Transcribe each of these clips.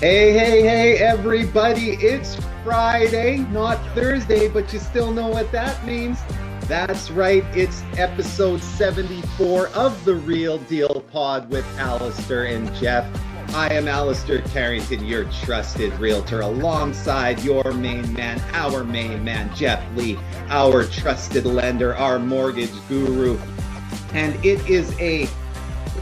Hey, everybody. It's Friday, not Thursday, but you still know what that means. That's right. It's episode 74 of the Real Deal Pod with Allister and Geoff. I am Allister Carrington, your trusted realtor, alongside your main man, our main man, Geoff Lee, our trusted lender, our mortgage guru. And it is a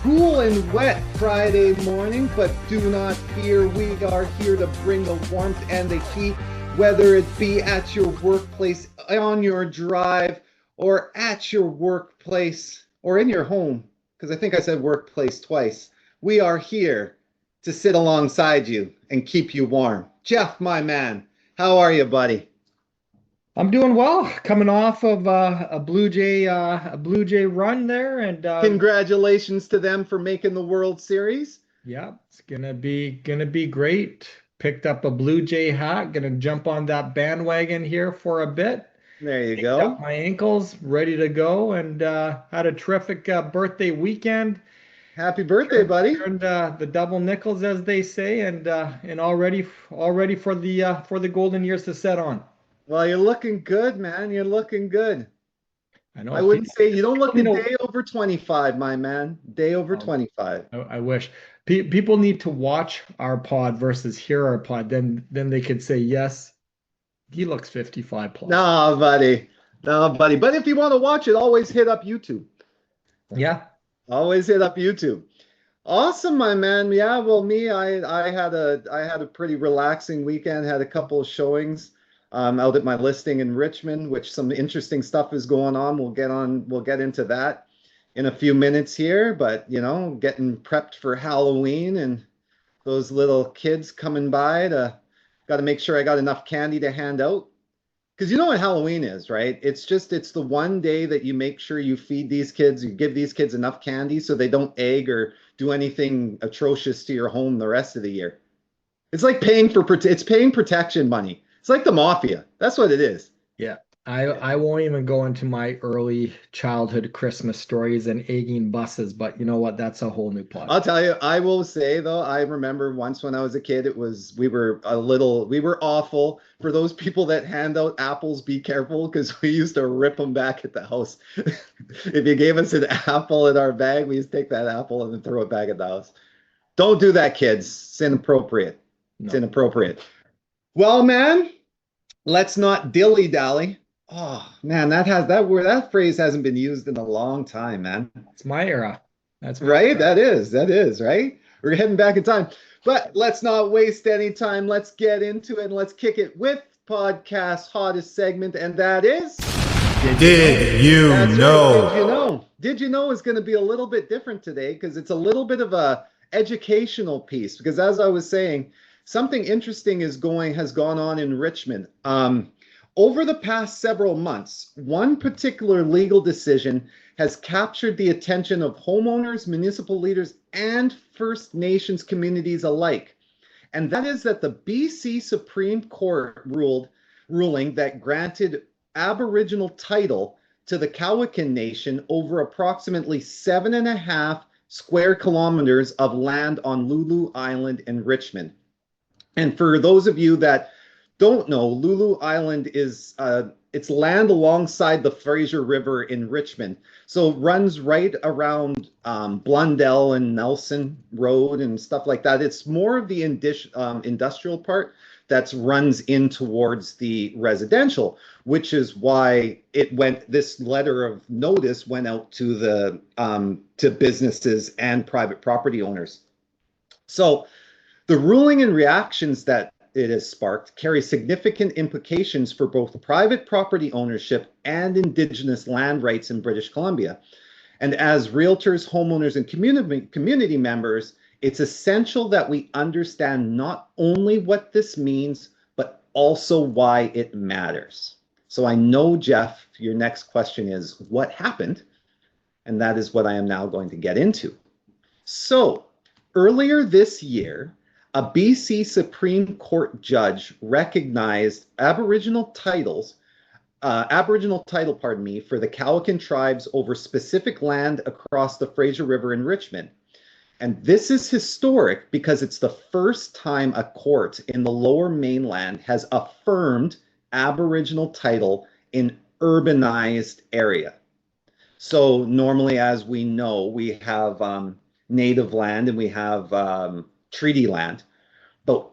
cool and wet Friday morning, but do not fear, we are here to bring the warmth and the heat, whether it be at your workplace, on your drive, or at your workplace, or in your home, because I think I said workplace twice. We are here to sit alongside you and keep you warm. Geoff, my man, how are you, buddy? I'm doing well, coming off of a Blue Jay run there, and Congratulations to them for making the World Series. yeah, it's gonna be great. Picked up a Blue Jay hat, gonna jump on that bandwagon here for a bit. There you Picked up go. my ankles, ready to go, and had a terrific birthday weekend. Happy birthday, buddy. Turned the double nickels, as they say, and all ready for the golden years to set on. Well, you're looking good, man. You're looking good. I know. I wouldn't say you don't look a You know, day over 25, my man. Day over um, 25. I wish people need to watch our pod versus hear our pod. Then they could say, yes, he looks 55 plus. No, buddy. No, buddy. But if you want to watch it, always hit up YouTube. Yeah. Always hit up YouTube. Awesome, my man. Yeah, well, I had a pretty relaxing weekend. Had a couple of showings out at my listing in Richmond, which some interesting stuff is going on. We'll get into that in a few minutes here, but getting prepped for Halloween and those little kids coming by to got to make sure I got enough candy to hand out. Because you know what Halloween is, right? It's the one day that you make sure you feed these kids, you give these kids enough candy so they don't egg or do anything atrocious to your home the rest of the year. It's like it's paying protection money. It's like the mafia. That's what it is. Yeah. I won't even go into my early childhood Christmas stories and egging buses, but you know what? That's a whole new I'll podcast. tell you, I will say though, I remember once when I was a kid, we were awful. For those people that hand out apples, be careful because we used to rip them back at the house. If you gave us an apple in our bag, we used to take that apple and then throw it back at the house. Don't do that, kids. It's inappropriate. It's No, inappropriate. Well, man, let's not dilly-dally. Oh man, that phrase hasn't been used in a long time, man. it's my era. That's my Right? era. That is, right? We're heading back in time. But let's not waste any time. Let's get into it and let's kick it with podcast's hottest segment, and that is Did you that's right. know? Did you know? Did you know is going to be a little bit different today because it's a little bit of a educational piece. Because as I was saying, something interesting has gone on in Richmond. Over the past several months, one particular legal decision has captured the attention of homeowners, municipal leaders, and First Nations communities alike. And that is that the BC Supreme Court ruling that granted Aboriginal title to the Cowichan Nation over approximately 7.5 square kilometers of land on Lulu Island in Richmond. And for those of you that don't know, Lulu Island is it's land alongside the Fraser River in Richmond. So it runs right around Blundell and Nelson Road and stuff like that. It's more of the industrial part that runs in towards the residential, which is why this letter of notice went out to businesses and private property owners. So the ruling and reactions that it has sparked carry significant implications for both private property ownership and Indigenous land rights in British Columbia. And as realtors, homeowners, and community members, it's essential that we understand not only what this means, but also why it matters. So I know, Geoff, your next question is, what happened? And that is what I am now going to get into. So earlier this year, a BC Supreme Court judge recognized Aboriginal title, for the Cowichan tribes over specific land across the Fraser River in Richmond. And this is historic because it's the first time a court in the Lower Mainland has affirmed Aboriginal title in urbanized area. So normally, as we know, we have native land and we have treaty land. But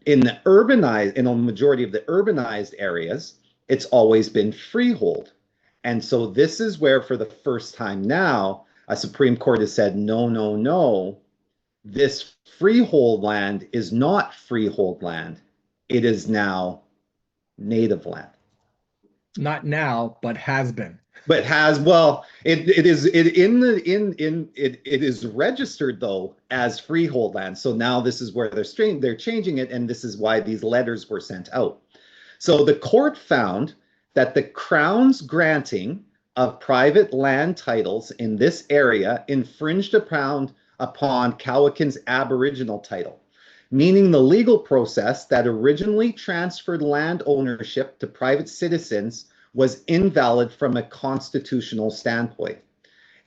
in a majority of the urbanized areas, it's always been freehold. And so this is where, for the first time now, a Supreme Court has said, no, no, no, this freehold land is not freehold land. It is now native land. Not now, but has been. But has, well, it is registered though as freehold land. So now this is where they're changing it, and this is why these letters were sent out. So the court found that the Crown's granting of private land titles in this area infringed upon Cowichan's Aboriginal title, meaning the legal process that originally transferred land ownership to private citizens was invalid from a constitutional standpoint.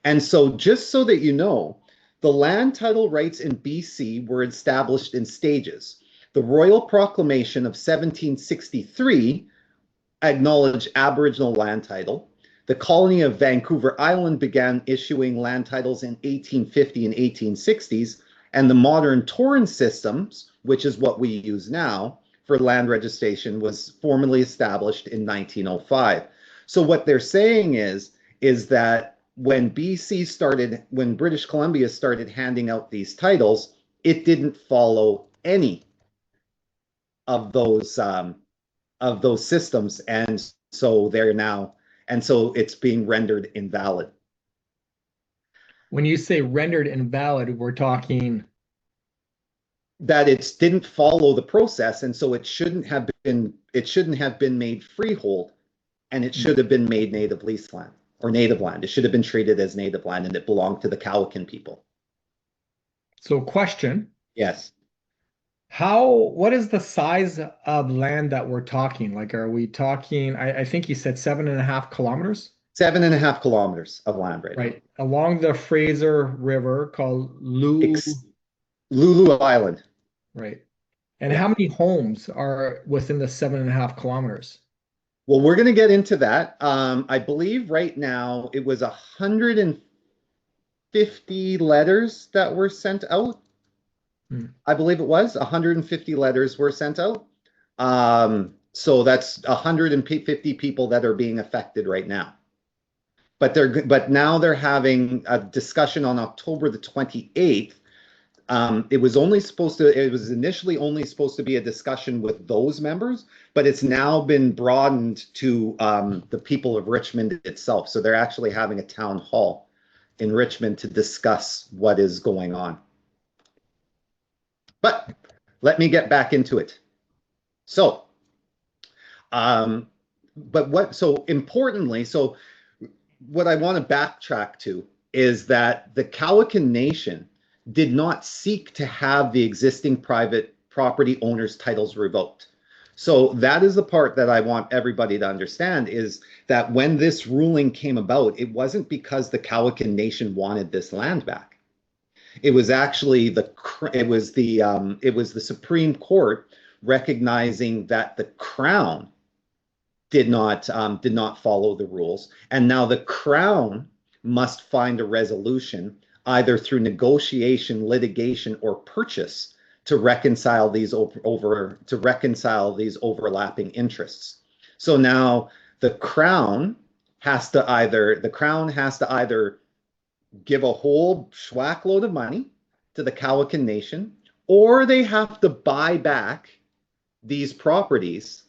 And so, just so that you know, the land title rights in BC were established in stages. The Royal Proclamation of 1763 acknowledged Aboriginal land title. The colony of Vancouver Island began issuing land titles in 1850 and 1860s, and the modern Torrens systems, which is what we use now for land registration, was formally established in 1905. So what they're saying is that when British Columbia started handing out these titles, it didn't follow any of those systems, and so it's being rendered invalid. When you say rendered invalid, we're talking that it didn't follow the process, and so it shouldn't have been made freehold, and it should have been made native lease land or native land. It should have been treated as native land, and it belonged to the Cowichan people. So question. Yes. What is the size of land that we're talking? Like, are we talking, I think you said 7.5 kilometers? 7.5 kilometers of land, right? Along the Fraser River, called Lulu Island. Right. And how many homes are within the 7.5 kilometers? Well, we're going to get into that. I believe right now it was 150 letters that were sent out. I believe it was 150 letters were sent out. So that's 150 people that are being affected right now. But now they're having a discussion on October the 28th. It was initially only supposed to be a discussion with those members, but it's now been broadened to the people of Richmond itself. So they're actually having a town hall in Richmond to discuss what is going on. But let me get back into it. So, importantly, what I want to backtrack to is that the Cowichan Nation did not seek to have the existing private property owners' titles revoked. So that is the part that I want everybody to understand, is that when this ruling came about, it wasn't because the Cowichan Nation wanted this land back. It was actually the Supreme Court recognizing that the Crown did not follow the rules, and now the Crown must find a resolution either through negotiation, litigation, or purchase to reconcile these overlapping interests. So now the Crown has to either give a whole schwack load of money to the Cowichan Nation, or they have to buy back these properties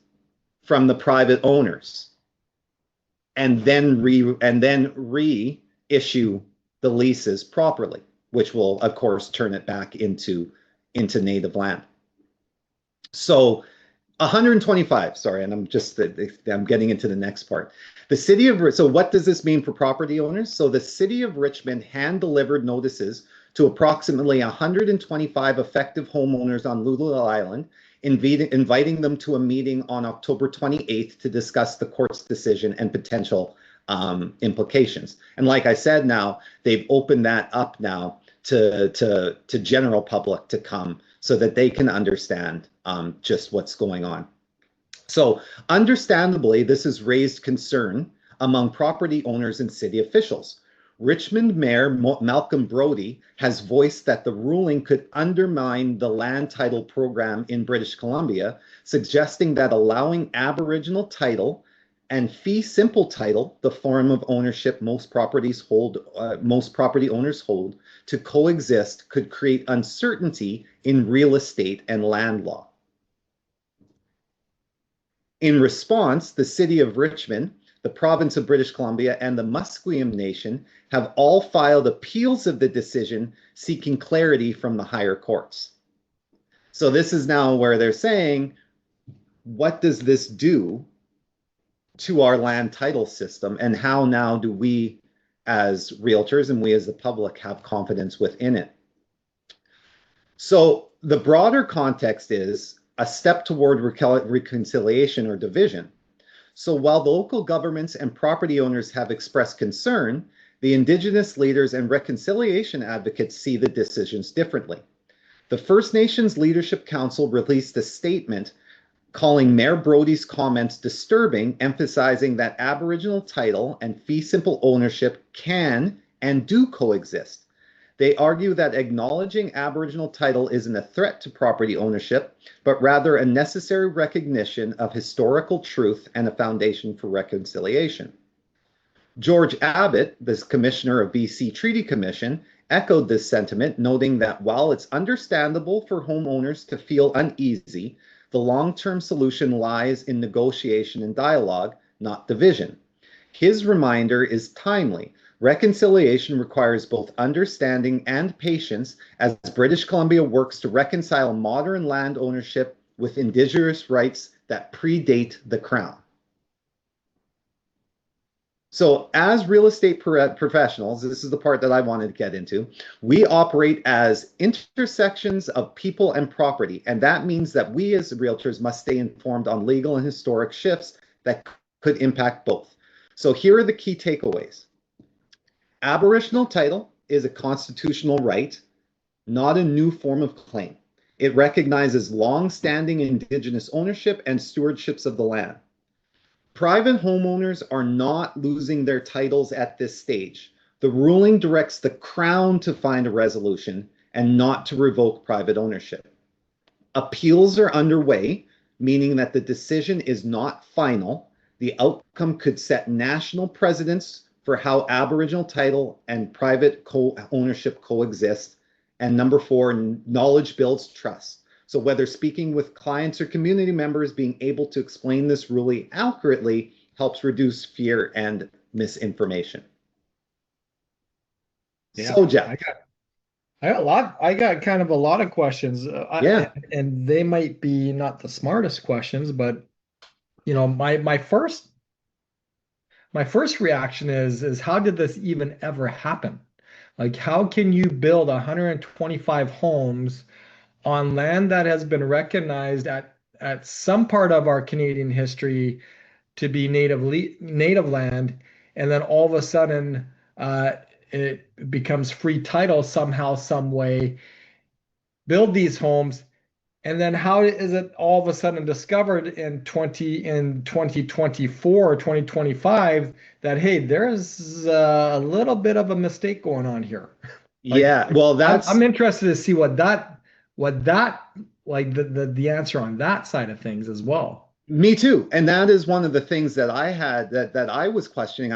from the private owners and then reissue the leases properly, which will of course turn it back into native land. So 125, sorry, and I'm getting into the next part. So what does this mean for property owners? So the city of Richmond hand-delivered notices to approximately 125 effective homeowners on Lulu Island, inviting them to a meeting on October 28th to discuss the court's decision and potential implications. And like I said, now they've opened that up now to general public to come so that they can understand just what's going on. So understandably, this has raised concern among property owners and city officials. Richmond Mayor Malcolm Brodie has voiced that the ruling could undermine the land title program in British Columbia, suggesting that allowing Aboriginal title and fee simple title, the form of ownership most property owners hold, to coexist could create uncertainty in real estate and land law. In response, the City of Richmond, the Province of British Columbia, and the Musqueam Nation have all filed appeals of the decision, seeking clarity from the higher courts. So this is now where they're saying, what does this do to our land title system, and how now do we as realtors and we as the public have confidence within it? So the broader context is a step toward reconciliation or division. So while the local governments and property owners have expressed concern, the Indigenous leaders and reconciliation advocates see the decisions differently. The First Nations Leadership Council released a statement calling Mayor Brodie's comments disturbing, emphasizing that Aboriginal title and fee simple ownership can and do coexist. They argue that acknowledging Aboriginal title isn't a threat to property ownership, but rather a necessary recognition of historical truth and a foundation for reconciliation. George Abbott, the Commissioner of BC Treaty Commission, echoed this sentiment, noting that while it's understandable for homeowners to feel uneasy, the long-term solution lies in negotiation and dialogue, not division. His reminder is timely. Reconciliation requires both understanding and patience as British Columbia works to reconcile modern land ownership with Indigenous rights that predate the Crown. So as real estate professionals, this is the part that I wanted to get into, we operate as intersections of people and property, and that means that we as realtors must stay informed on legal and historic shifts that could impact both. So here are the key takeaways. Aboriginal title is a constitutional right, not a new form of claim. It recognizes long-standing Indigenous ownership and stewardships of the land. Private homeowners are not losing their titles at this stage. The ruling directs the Crown to find a resolution and not to revoke private ownership. Appeals are underway, meaning that the decision is not final. The outcome could set national precedents for how Aboriginal title and private ownership coexist. And number 4, knowledge builds trust. So whether speaking with clients or community members, being able to explain this ruling accurately helps reduce fear and misinformation. Yeah, so Geoff, I got kind of a lot of questions. Yeah. And they might be not the smartest questions, but you know, my first reaction is how did this even ever happen? Like, how can you build 125 homes on land that has been recognized at some part of our Canadian history to be native land, and then all of a sudden it becomes free title somehow, some way, build these homes, and then how is it all of a sudden discovered in 2024 or 2025 that, hey, there's a little bit of a mistake going on here? Yeah, well, I'm interested to see what that like the answer on that side of things as well. Me too. And that is one of the things that I had that I was questioning.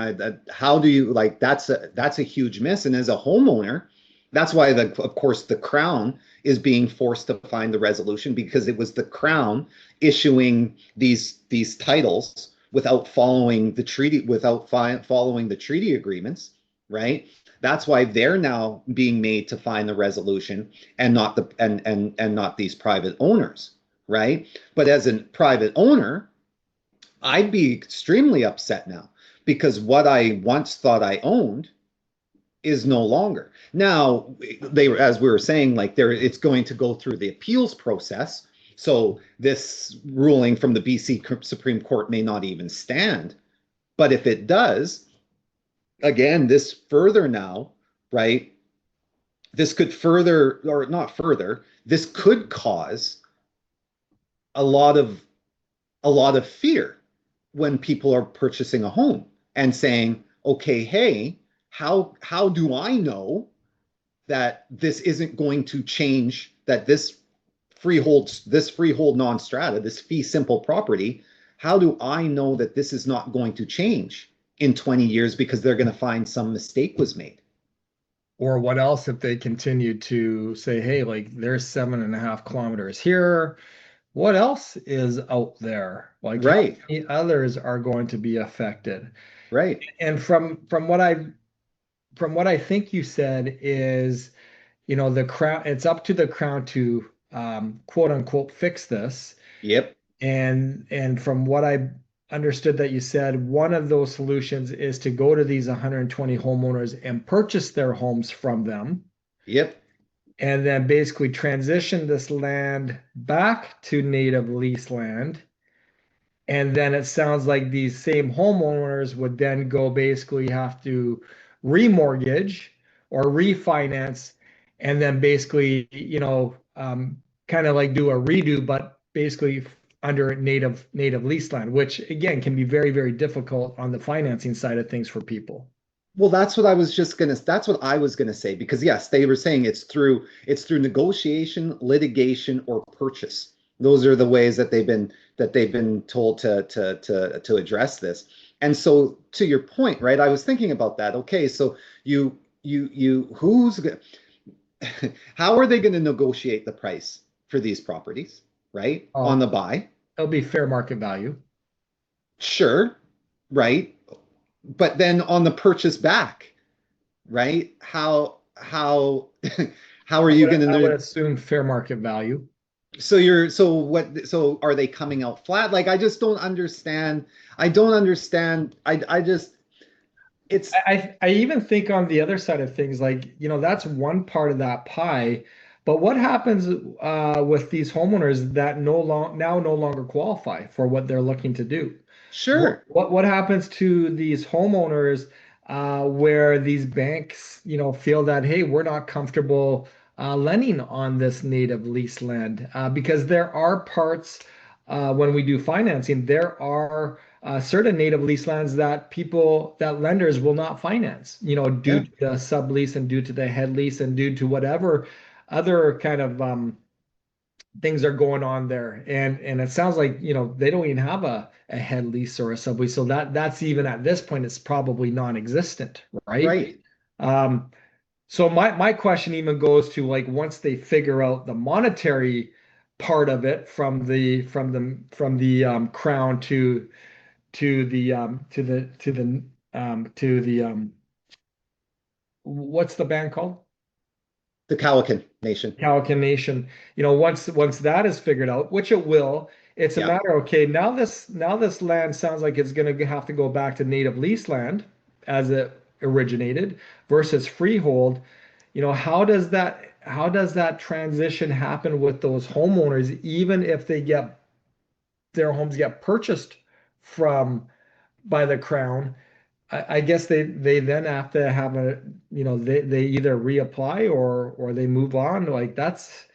How do you, like, that's a huge miss. And as a homeowner, that's why of course the Crown is being forced to find the resolution, because it was the Crown issuing these titles without following the treaty, following the treaty agreements, right? That's why they're now being made to find the resolution and not not these private owners, right? But as a private owner, I'd be extremely upset now, because what I once thought I owned is no longer. Now, as we were saying, like, it's going to go through the appeals process. So this ruling from the BC Supreme Court may not even stand. But if it does, again, this further now, right, this could further, or not further, this could cause a lot of fear when people are purchasing a home and saying, okay, hey, how do I know that this isn't going to change, that this freehold non-strata, this fee simple property, how do I know that this is not going to change in 20 years because they're going to find some mistake was made? Or what else if they continue to say, hey, like there's 7.5 kilometers here. What else is out there? Like how Right, many others are going to be affected? right. And from what I think you said is, the crown, it's up to the crown to quote unquote fix this. Yep, And from what I understood that you said, one of those solutions is to go to these 120 homeowners and purchase their homes from them, yep, and then basically transition this land back to native lease land. And then it sounds like these same homeowners would then go basically have to remortgage or refinance, and then basically, kind of like do a redo, but basically under native lease land, which again can be very, very difficult on the financing side of things for people. well, that's what I was gonna say, because yes, they were saying it's through negotiation, litigation, or purchase. Those are the ways that they've been told to address this. And so, to your point, right, I was thinking about that. Okay, so who's how are they going to negotiate the price for these properties, right? On Oh, the buy? it'll be fair market value. Sure, right? But then on the purchase back, right? How how are I you would going I would to? assume fair market value. So are they coming out flat? Like, I just don't understand. I don't understand. I just it's I even think on the other side of things, like, that's one part of that pie. But what happens with these homeowners that no longer qualify for what they're looking to do? What sure. what what happens to these homeowners where these banks, feel that, hey, we're not comfortable lending on this native lease land because there are parts when we do financing, there are certain native lease lands that lenders will not finance, due Yeah. to the sublease and due to the head lease and due to whatever other kind of things are going on there. And it sounds like, they don't even have a head lease or a sublease. So that's even at this point, it's probably non-existent, right? Right. Um, so my question even goes to, like, once they figure out the monetary part of it from the crown to the what's the band called? The Cowichan Nation. Cowichan Nation. Once that is figured out, which it will, it's a Yeah. matter, okay, now this land sounds like it's going to have to go back to native lease land as it originated versus freehold. How does that transition happen with those homeowners, even if their homes get purchased from by the crown? I guess they then have to have they either reapply or they move on. Like that's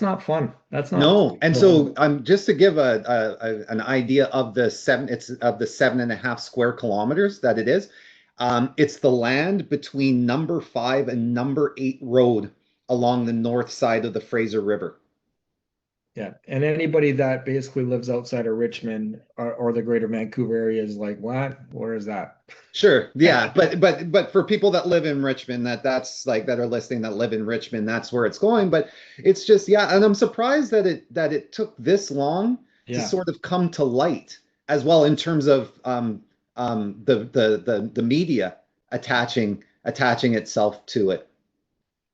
not fun. That's not No, and fun. so just to give an idea of the 7.5 square kilometers that it is. It's the land between number 5 and number 8 road along the north side of the Fraser River. Yeah, and anybody that basically lives outside of Richmond or the greater Vancouver area is like, what? Where is that? Sure, yeah, but for people that live in Richmond, that's like that are listening that live in Richmond, that's where it's going. But it's just, yeah, and I'm surprised that it took this long to Yeah. sort of come to light as well, in terms of the media attaching itself to it.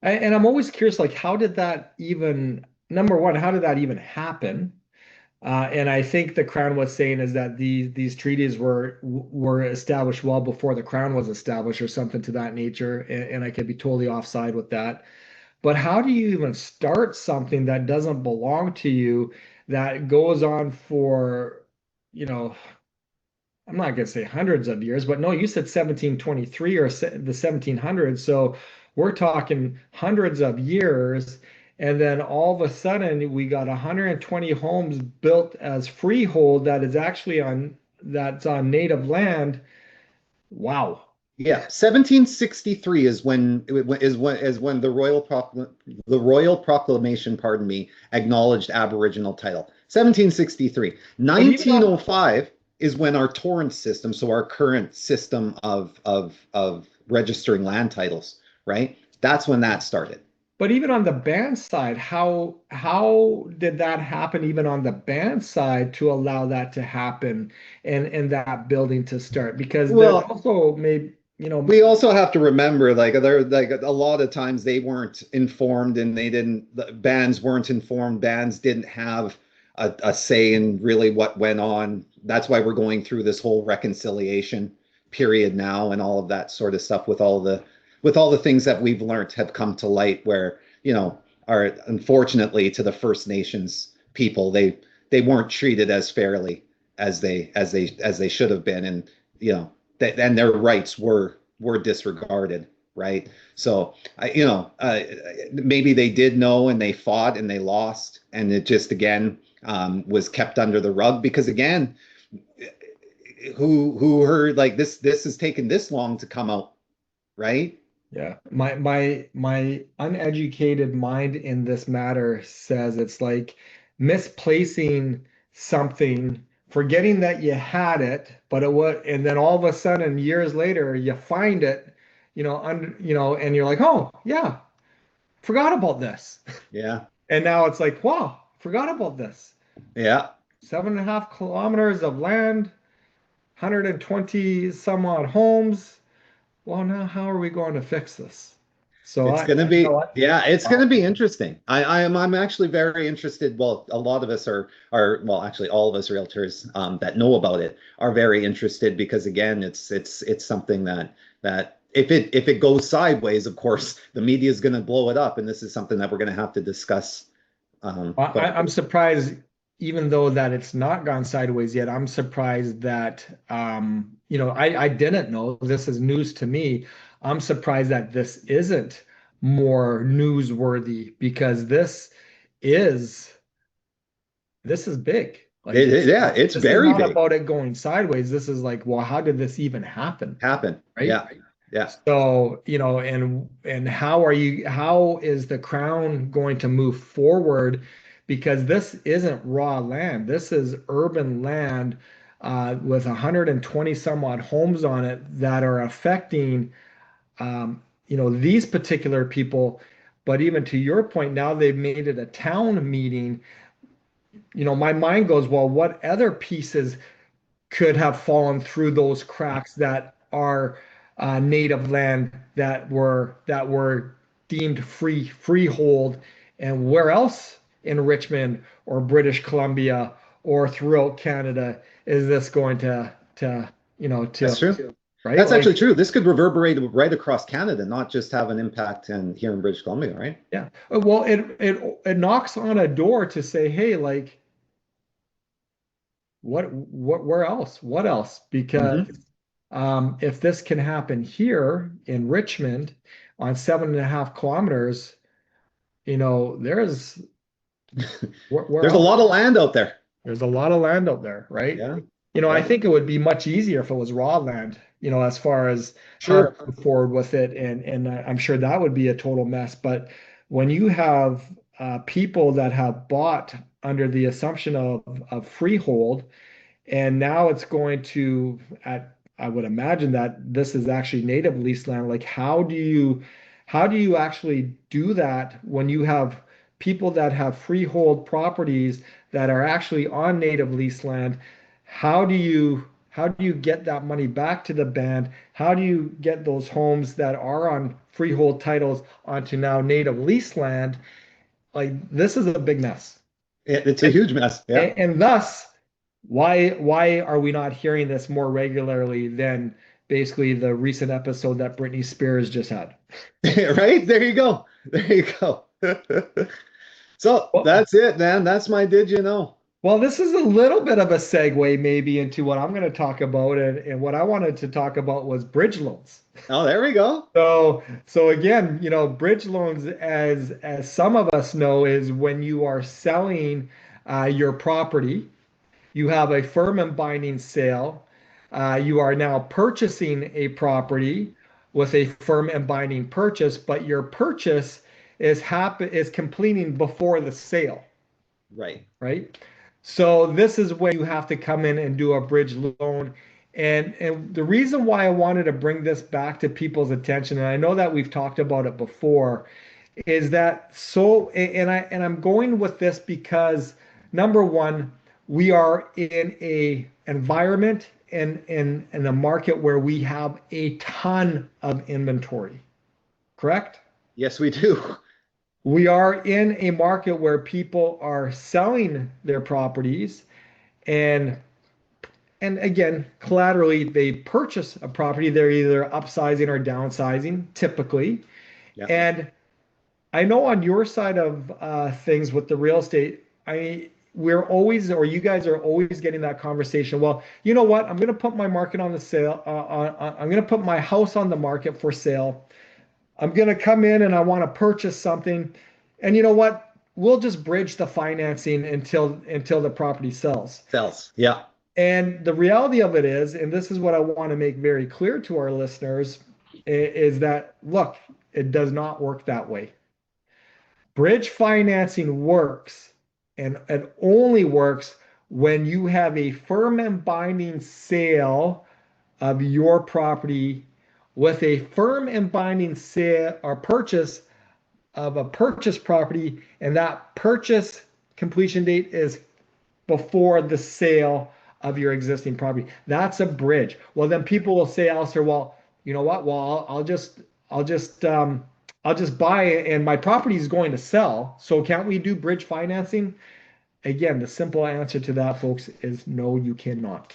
And I'm always curious, like, how did that even, number one, how did that even happen? And I think the Crown was saying is that these treaties were established well before the Crown was established or something to that nature. And I could be totally offside with that. But how do you even start something that doesn't belong to you that goes on for, you know, I'm not going to say hundreds of years, but no, you said 1723 or the 1700s. So We're talking hundreds of years. And then all of a sudden, we got 120 homes built as freehold that is actually that's on native land. Wow. Yeah, 1763 is when the Royal Proclamation, pardon me, acknowledged Aboriginal title. 1763. But even on, 1905 is when our torrent system, so our current system of registering land titles, right? That's when that started. but even on the band side, how did that happen even on the band side to allow that to happen and that building to start? Because there's Well, also maybe, we also have to remember, like a lot of times they weren't informed, and the bands weren't informed. Bands didn't have a say in really what went on. That's why we're going through this whole reconciliation period now, and all of that sort of stuff with all the things that we've learned have come to light, where are unfortunately, to the First Nations people, they weren't treated as fairly as they should have been, and and their rights were disregarded, right? So maybe they did know, and they fought and they lost, and it just again was kept under the rug, because again, who heard like this has taken this long to come out, right? yeah, my uneducated mind in this matter says it's like misplacing something, forgetting that you had it, but it was, and then all of a sudden years later you find it, and you're like, oh yeah, forgot about this. Yeah, And now it's like, wow, forgot about this. yeah. 7.5 kilometers of land, 120 some odd homes. Well, now how are we going to fix this? So It's I, gonna you know be, what? yeah, it's gonna be interesting. I'm actually very interested. Well, a lot of us well, actually all of us realtors that know about it are very interested, because again, it's something that if it goes sideways, of course, the media is gonna blow it up, and this is something that we're gonna have to discuss. Quite a I'm bit. surprised, even though that it's not gone sideways yet. I'm surprised that, I didn't know. This is news to me. I'm surprised that this isn't more newsworthy, because is this is big. Like Yeah, it's this is very not big. about it going sideways. This is like, well, how did this even happen? Happen. Right? Yeah, yeah. So, and how is the crown going to move forward? Because this isn't raw land. This is urban land with 120 some odd homes on it that are affecting, these particular people. But even to your point, now they've made it a town meeting. My mind goes, well, what other pieces could have fallen through those cracks that are native land that were deemed freehold, and where else in Richmond or British Columbia or throughout Canada is this going That's true. to right? That's actually Like, true. This could reverberate right across Canada, not just have an impact here in British Columbia, right? yeah. Well, it knocks on a door to say, hey, like, what where else? What else? Because Hmm. if this can happen here in Richmond on 7.5 kilometers, there's where There's a else? lot of land out there. There's a lot of land out there, right? Yeah, I yeah, think it would be much easier if it was raw land, as far as how to sure. move forward with it, and I'm sure that would be a total mess. But when you have people that have bought under the assumption of freehold, and now it's going to, I would imagine that this is actually native lease land. Like, how do you actually do that when you have people that have freehold properties that are actually on native lease land? How do you get that money back to the band? How do you get those homes that are on freehold titles onto now native lease land? Like, this is a big mess. It's a huge mess. Yeah. And thus, why are we not hearing this more regularly than basically the recent episode that Britney Spears just had? Right? There you go. There you go. So Well, that's it, man. That's my did you know? Well, this is a little bit of a segue maybe into what I'm going to talk about, and what I wanted to talk about was bridge loans. Oh, there we go. So again, bridge loans, as some of us know, is when you are selling your property, you have a firm and binding sale. You are now purchasing a property with a firm and binding purchase, but your purchase is completing before the sale, Right. right? So this is when you have to come in and do a bridge loan. And the reason why I wanted to bring this back to people's attention, and I know that we've talked about it before, is that I'm going with this because number one, we are in a environment and in a market where we have a ton of inventory, correct? Yes, we do. We are in a market where people are selling their properties, and again, collaterally, they purchase a property. They're either upsizing or downsizing, typically. Yeah. And I know on your side of things with the real estate, we're always, or you guys are always getting that conversation. Well, you know what? I'm going to put my market on the sale. I'm going to put my house on the market for sale. I'm going to come in and I want to purchase something. And you know what? We'll just bridge the financing until the property sells. Sells. Yeah. And the reality of it is, and this is what I want to make very clear to our listeners, is that look, it does not work that way. Bridge financing works, and it only works when you have a firm and binding sale of your property with a firm and binding sale or purchase of a purchase property, and that purchase completion date is before the sale of your existing property. That's a bridge. Well, then people will say, Alistair, well, you know what? Well, I'll just buy it and my property is going to sell. So can't we do bridge financing? Again, the simple answer to that, folks, is no, you cannot.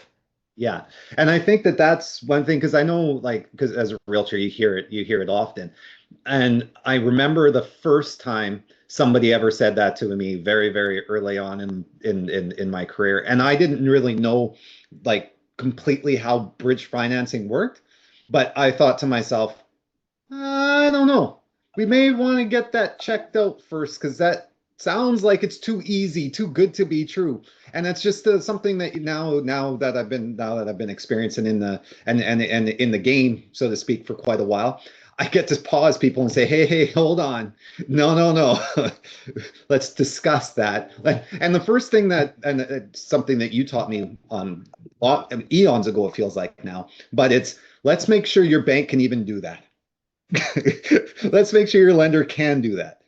Yeah. And I think that that's one thing, because I know, like, because as a realtor, you hear it often. And I remember the first time somebody ever said that to me very, very early on in my career. And I didn't really know like completely how bridge financing worked. But I thought to myself, I don't know. We may want to get that checked out first because that sounds like it's too easy, too good to be true. And that's just something that now that I've been experiencing in the and in the game, so to speak, for quite a while. I get to pause people and say, hey, hold on. No. Let's discuss that. And the first thing something that you taught me eons ago, it feels like now, but it's let's make sure your bank can even do that. Let's make sure your lender can do that.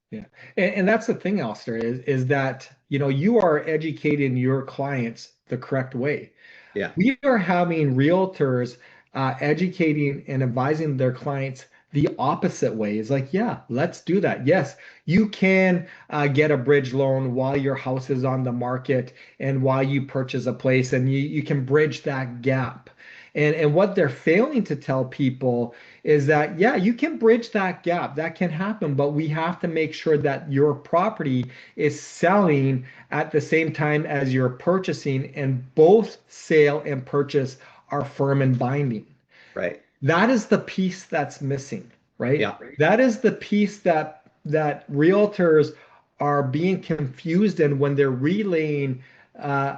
Yeah. And that's the thing, Alistair, is that, you are educating your clients the correct way. Yeah. We are having realtors educating and advising their clients the opposite way. It's like, yeah, let's do that. Yes, you can get a bridge loan while your house is on the market and while you purchase a place, and you can bridge that gap. And what they're failing to tell people is that, yeah, you can bridge that gap. That can happen, but we have to make sure that your property is selling at the same time as you're purchasing, and both sale and purchase are firm and binding. Right. That is the piece that's missing, right? Yeah. That is the piece that realtors are being confused in when they're relaying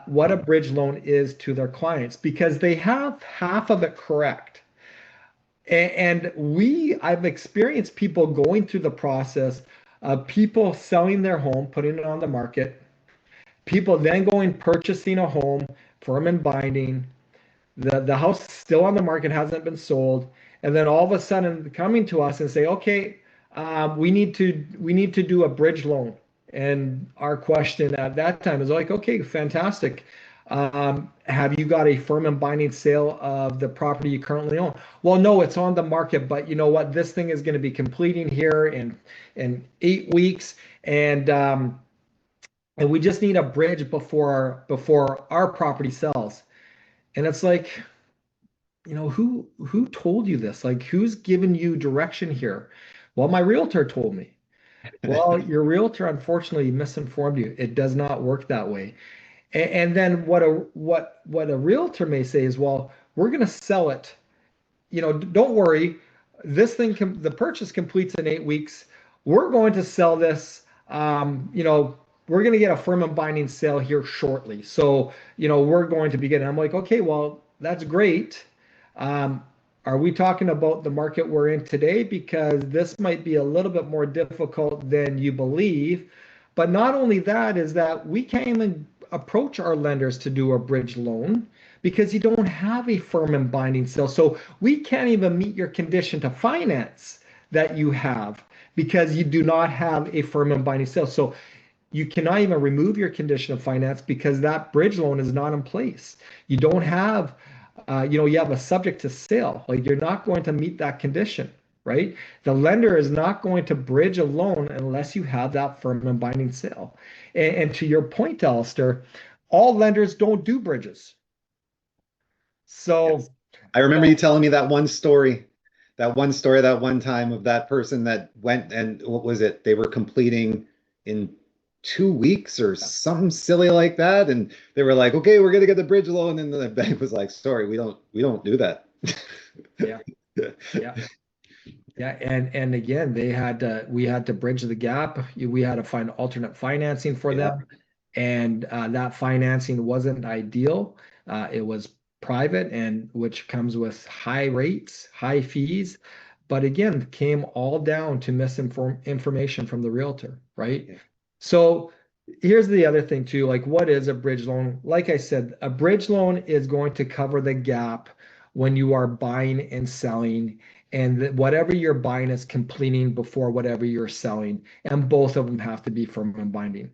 what a bridge loan is to their clients, because they have half of it correct. And I've experienced people going through the process of people selling their home, putting it on the market, people then going purchasing a home, firm and binding, the house is still on the market, hasn't been sold, and then all of a sudden coming to us and say, okay, we need to do a bridge loan. And our question at that time is like, okay, fantastic. Have you got a firm and binding sale of the property you currently own? Well, no, it's on the market, but you know what? This thing is going to be completing here in 8 weeks, and we just need a bridge before our property sells. And it's like, who told you this? Like, who's given you direction here? Well, my realtor told me. Well, your realtor unfortunately misinformed you. It does not work that way. And then what a realtor may say is, well, we're going to sell it. Don't worry. The purchase completes in 8 weeks. We're going to sell this. We're going to get a firm and binding sale here shortly. So, we're going to begin. I'm like, okay, well, that's great. Um, are we talking about the market we're in today? Because this might be a little bit more difficult than you believe. But not only that, is that we can't even approach our lenders to do a bridge loan because you don't have a firm and binding sale. So we can't even meet your condition to finance that you have because you do not have a firm and binding sale. So you cannot even remove your condition of finance because that bridge loan is not in place. You don't have, you have a subject to sale. Like you're not going to meet that condition, right? The lender is not going to bridge a loan unless you have that firm and binding sale. And to your point, Allister, all lenders don't do bridges. Yes. So, I remember you telling me that one time of that person that went and what was it? They were completing in 2 weeks or something silly like that. And they were like, okay, we're gonna get the bridge loan. And the bank was like, sorry, we don't do that. yeah, yeah. Yeah, and again, we had to bridge the gap. We had to find alternate financing for Yeah. them, and that financing wasn't ideal. It was private, and which comes with high rates, high fees, but again, came all down to information from the realtor, right? Yeah. So here's the other thing too, like what is a bridge loan? Like I said, a bridge loan is going to cover the gap when you are buying and selling, and whatever you're buying is completing before whatever you're selling, and both of them have to be firm and binding.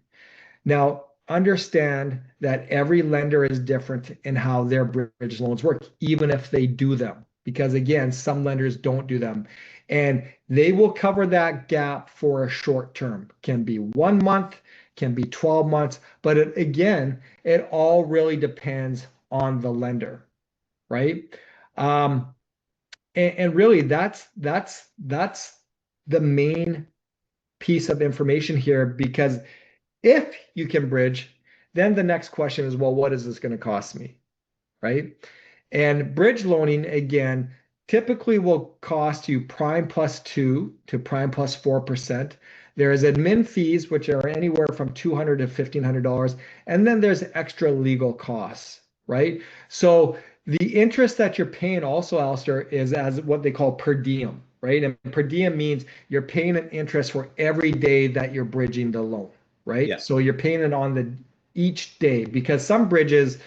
Now, understand that every lender is different in how their bridge loans work, even if they do them, because again, some lenders don't do them. And they will cover that gap for a short term. Can be 1 month, can be 12 months, but again, it all really depends on the lender, right? Um, and really, that's the main piece of information here because if you can bridge, then the next question is, well, what is this going to cost me? Right? And bridge loaning, again, typically will cost you prime plus 2 to prime plus 4%. There is admin fees, which are anywhere from $200 to $1,500. And then there's extra legal costs, right? So the interest that you're paying also, Alistair, is as what they call per diem, right? And per diem means you're paying an interest for every day that you're bridging the loan, right? Yeah. So you're paying it on the each day because some bridges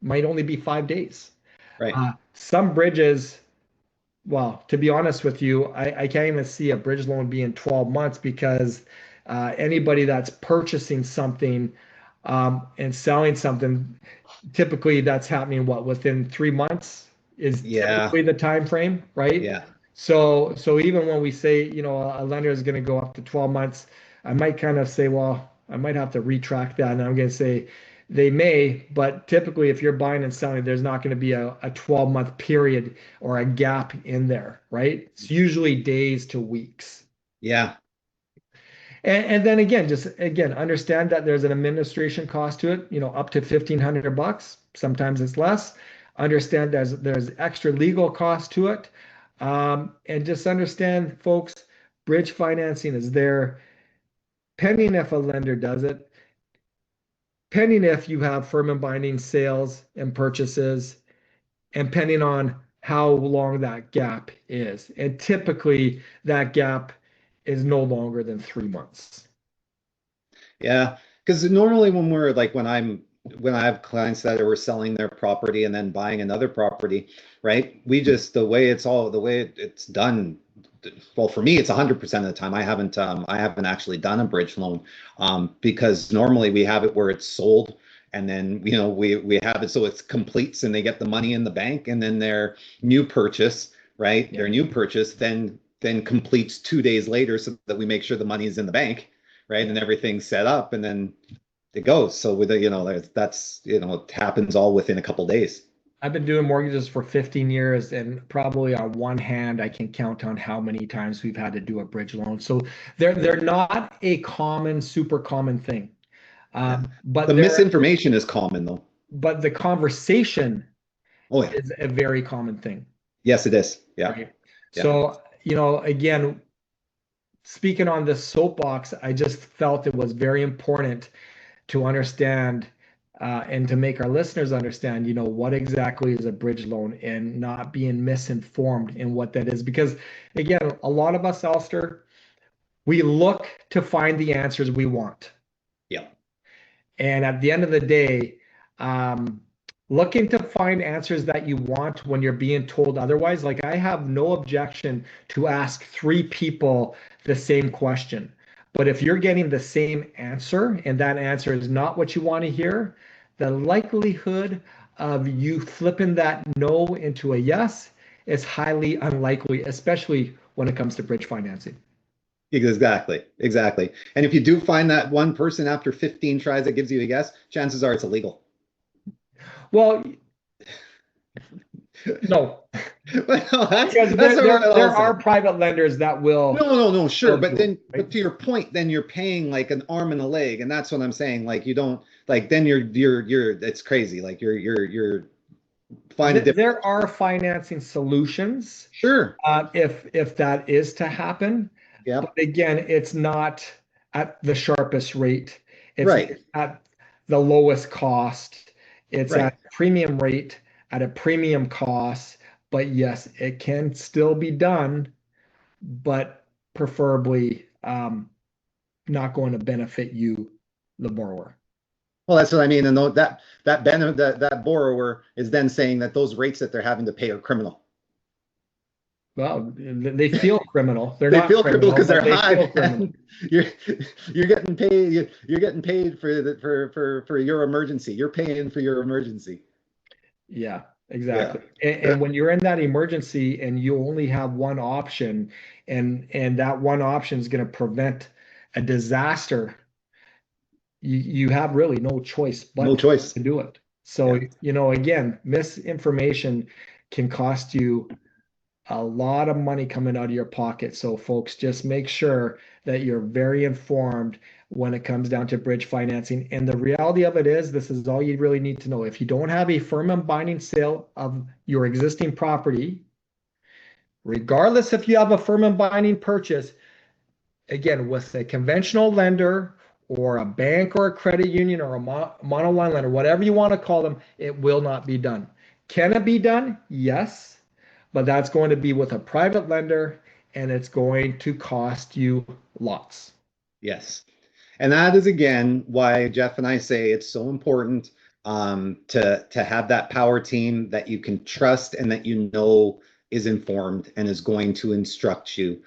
might only be 5 days. Right. Some bridges, well, to be honest with you, I can't even see a bridge loan being 12 months because anybody that's purchasing something and selling something, typically that's happening within 3 months is Yeah. typically the time frame, right? Yeah. So even when we say, a lender is going to go up to 12 months, I might kind of say, well, I might have to retract that. And I'm going to say they may, but typically if you're buying and selling, there's not going to be a 12-month period or a gap in there, right? It's usually days to weeks. Yeah. And then again, just again, understand that there's an administration cost to it, up to $1,500. Sometimes it's less. Understand there's extra legal cost to it. And just understand, folks, bridge financing is there pending if a lender does it, pending if you have firm and binding sales and purchases, and pending on how long that gap is. And typically that gap is no longer than 3 months. Yeah, because normally when I have clients that are selling their property and then buying another property, right? We just the way it's done. Well, for me, it's 100% of the time. I haven't actually done a bridge loan because normally we have it where it's sold and then we have it so it completes and they get the money in the bank and then their new purchase, right? Yeah. Their new purchase then completes 2 days later so that we make sure the money is in the bank, right? And everything's set up and then it goes. So with that's it happens all within a couple days. I've been doing mortgages for 15 years, and probably on one hand, I can count on how many times we've had to do a bridge loan. So they're not a super common thing. But The misinformation is common though. but the conversation Oh yeah. is a very common thing. Yes, it is. Yeah. Right? Yeah. So, again, speaking on this soapbox, I just felt it was very important to understand and to make our listeners understand, what exactly is a bridge loan and not being misinformed in what that is. Because again, a lot of us, Allister, we look to find the answers we want. Yeah. And at the end of the day, um, looking to find answers that you want when you're being told otherwise, like I have no objection to ask 3 people the same question. But if you're getting the same answer and that answer is not what you want to hear, the likelihood of you flipping that no into a yes is highly unlikely, especially when it comes to bridge financing. Exactly. Exactly. And if you do find that one person after 15 tries that gives you a yes, chances are it's illegal. Well, no, Well, because there are private lenders that will. No, sure. But then, right? but to your point, then you're paying like an arm and a leg, and that's what I'm saying. Like you don't like then you're it's crazy. Like you're finding different. There are financing solutions Sure. if that is to happen. Yeah. But again, it's not at the sharpest rate. It's Right. at the lowest cost. It's Right. at premium rate at a premium cost. But yes, it can still be done, but preferably not going to benefit you, the borrower. Well, that's what I mean. And that borrower is then saying that those rates that they're having to pay are criminal. Well, they feel criminal. They're They not feel criminal because they're but they high. feel criminal. You're getting paid. You're getting paid for your emergency. You're paying for your emergency. Yeah, exactly. And when you're in that emergency and you only have one option, and that one option is going to prevent a disaster, you have really no choice but No choice. to do it. So, Yeah. Again, misinformation can cost you a lot of money coming out of your pocket. So folks, just make sure that you're very informed when it comes down to bridge financing. And the reality of it is, this is all you really need to know. If you don't have a firm and binding sale of your existing property, regardless if you have a firm and binding purchase, again, with a conventional lender or a bank or a credit union or a monoline lender, whatever you want to call them, it will not be done. Can it be done? Yes. But that's going to be with a private lender and it's going to cost you lots. Yes. And that is again why Geoff and I say it's so important to have that power team that you can trust and that you know is informed and is going to instruct you,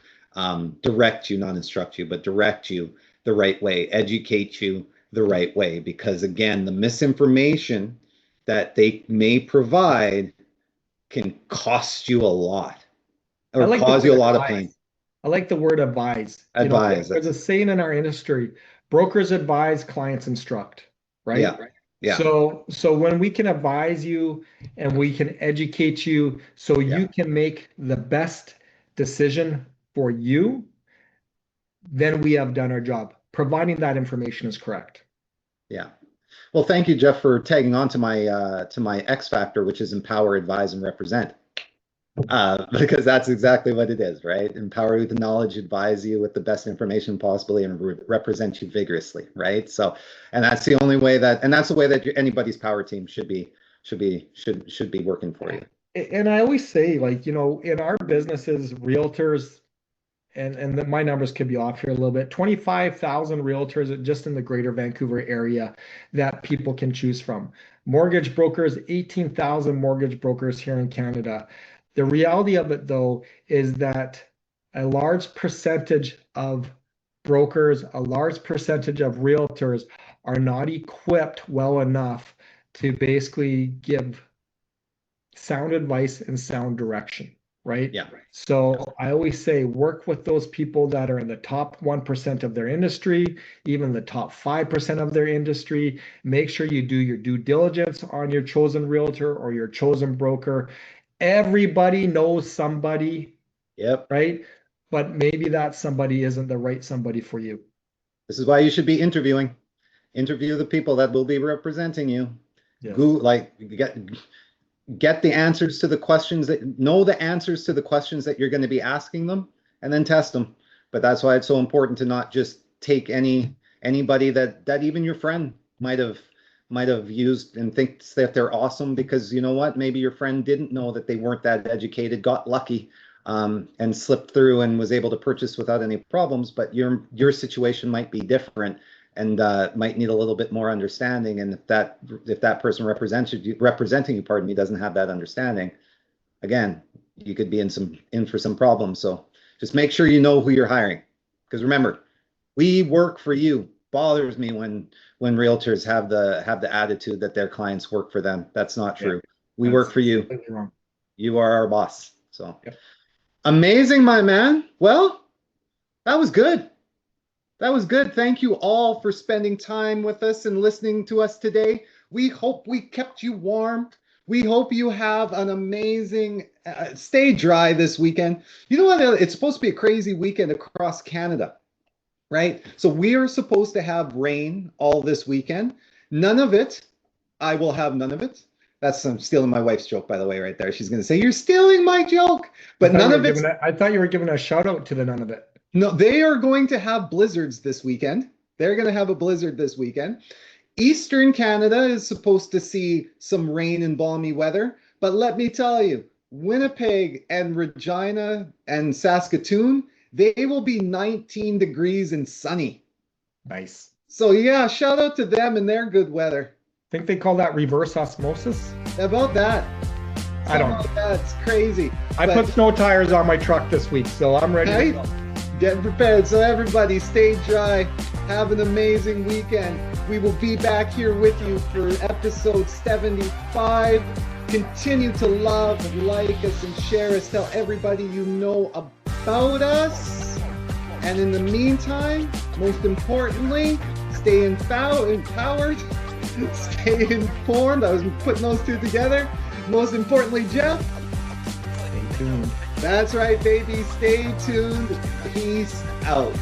direct you, not instruct you, but direct you the right way, educate you the right way. Because again, the misinformation that they may provide can cost you a lot or cause you a lot of pain. I like the word advise. Advise. There's a saying in our industry, brokers advise, clients instruct, right? Yeah. Yeah. So when we can advise you and we can educate you so you can make the best decision for you, then we have done our job, providing that information is correct. Yeah. Well, thank you, Geoff, for tagging on to my X factor, which is empower, advise, and represent. Because that's exactly what it is, right? Empower you with the knowledge, advise you with the best information possibly, and represent you vigorously, right? So, and that's the only way and that's the way that anybody's power team should be working for you. And I always say, like, in our businesses, realtors, and my numbers could be off here a little bit, 25,000 realtors just in the greater Vancouver area that people can choose from. Mortgage brokers, 18,000 mortgage brokers here in Canada. The reality of it, though, is that a large percentage of brokers, a large percentage of realtors are not equipped well enough to basically give sound advice and sound direction, right? Yeah. So I always say work with those people that are in the top 1% of their industry, even the top 5% of their industry. Make sure you do your due diligence on your chosen realtor or your chosen broker. Everybody knows somebody, right? But maybe that somebody isn't the right somebody for you. This is why you should be interviewing. interview the people that will be representing you. Yes. Get the answers to the questions know the answers to the questions that you're going to be asking them, and then test them. But that's why it's so important to not just take anybody that even your friend might have used and thinks that they're awesome, because you know what, maybe your friend didn't know that they weren't that educated, got lucky, and slipped through and was able to purchase without any problems. But your situation might be different, and might need a little bit more understanding. And if that person representing you, pardon me, doesn't have that understanding, again, you could be in for some problems. So just make sure you know who you're hiring, because remember, we work for you. Bothers me when realtors have the attitude that their clients work for them. That's not true. We work for you. Wrong. You are our boss. So yep. Amazing, my man. Well, that was good. That was good. Thank you all for spending time with us and listening to us today. We hope we kept you warm. We hope you have an amazing, stay dry this weekend. You know what? It's supposed to be a crazy weekend across Canada, right? So we are supposed to have rain all this weekend. None of it. I will have none of it. I'm stealing my wife's joke, by the way, right there. She's going to say, "You're stealing my joke." But none of it. I thought you were giving a shout out to the none of it. No, they are going to have blizzards this weekend. They're going to have a blizzard this weekend. Eastern Canada is supposed to see some rain and balmy weather. But let me tell you, Winnipeg and Regina and Saskatoon, they will be 19 degrees and sunny. Nice. So yeah, shout out to them and their good weather. I think they call that reverse osmosis. About that. I don't know. That's crazy. I put snow tires on my truck this week, so I'm ready to go. Get prepared. So everybody, stay dry. Have an amazing weekend. We will be back here with you for episode 75. Continue to love, like us, and share us. Tell everybody you know about us. And in the meantime, most importantly, stay empowered. Stay informed. I was putting those two together. Most importantly, Geoff, stay tuned. That's right, baby. Stay tuned. Peace out.